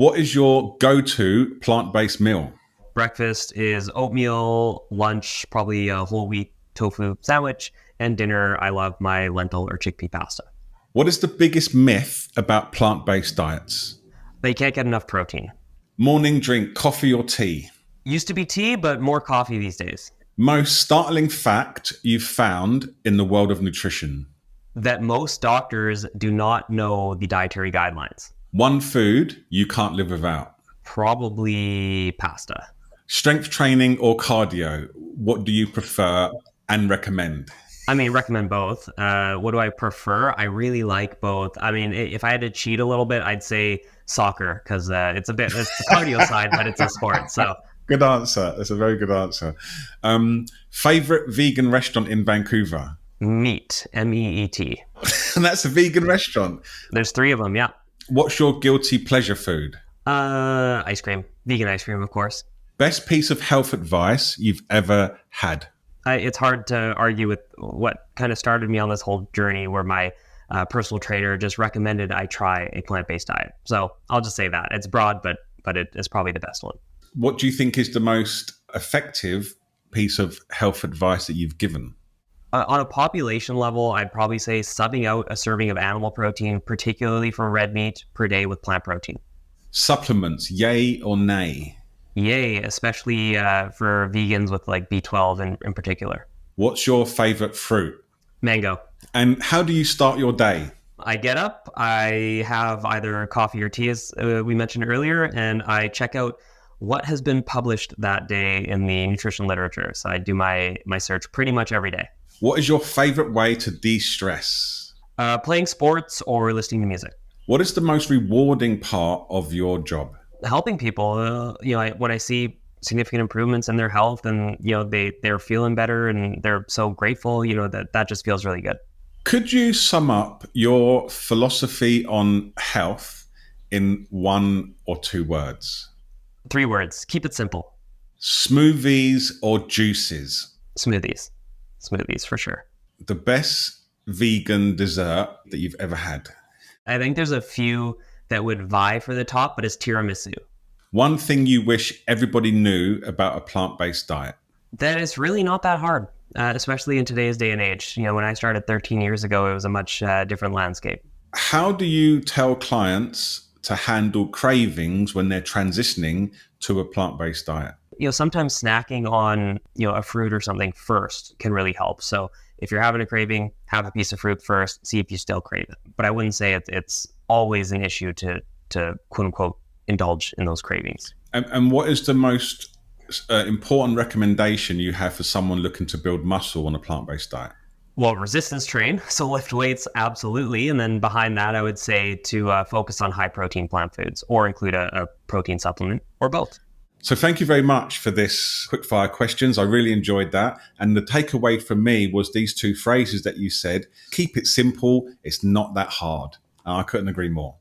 What is your go-to plant-based meal? Breakfast is oatmeal, lunch, probably a whole wheat tofu sandwich, and dinner, I love my lentil or chickpea pasta. What is the biggest myth about plant-based diets? They can't get enough protein. Morning drink, coffee or tea? Used to be tea, but more coffee these days. Most startling fact you've found in the world of nutrition? That most doctors do not know the dietary guidelines. One food you can't live without? Probably pasta. Strength training or cardio? What do you prefer and recommend? I mean, recommend both. What do I prefer? I really like both. I mean, if I had to cheat a little bit, I'd say soccer because it's the cardio side, but it's a sport. So Good answer. That's a very good answer. Favorite vegan restaurant in Vancouver? meat, MEET. And that's a vegan restaurant. There's three of them. Yeah. What's your guilty pleasure food? Ice cream, vegan ice cream, of course. Best piece of health advice you've ever had? It's hard to argue with what kind of started me on this whole journey where my personal trainer just recommended I try a plant-based diet. So I'll just say that. It's broad, but it is probably the best one. What do you think is the most effective piece of health advice that you've given? On a population level, I'd probably say subbing out a serving of animal protein, particularly from red meat, per day with plant protein. Supplements, yay or nay? Yay, especially for vegans with like B12 in particular. What's your favorite fruit? Mango. And how do you start your day? I get up, I have either coffee or tea, as we mentioned earlier, and I check out what has been published that day in the nutrition literature. So I do my search pretty much every day. What is your favorite way to de-stress? Playing sports or listening to music. What is the most rewarding part of your job? Helping people. When I see significant improvements in their health and, they're feeling better and they're so grateful, that just feels really good. Could you sum up your philosophy on health in 1 or 2 words? 3 words. Keep it simple. Smoothies or juices? Smoothies. Smoothies for sure. The best vegan dessert that you've ever had? I think there's a few that would vie for the top, but it's tiramisu. One thing you wish everybody knew about a plant-based diet? That is really not that hard, especially in today's day and age. When I started 13 years ago, it was a much different landscape. How do you tell clients to handle cravings when they're transitioning to a plant-based diet? Sometimes snacking on, a fruit or something first can really help. So if you're having a craving, have a piece of fruit first, see if you still crave it. But I wouldn't say it's always an issue to quote unquote indulge in those cravings. And what is the most important recommendation you have for someone looking to build muscle on a plant-based diet? Well, resistance train, so lift weights, absolutely. And then behind that, I would say to focus on high protein plant foods or include a protein supplement or both. So thank you very much for this quickfire questions. I really enjoyed that. And the takeaway from me was these 2 phrases that you said: keep it simple. It's not that hard. And I couldn't agree more.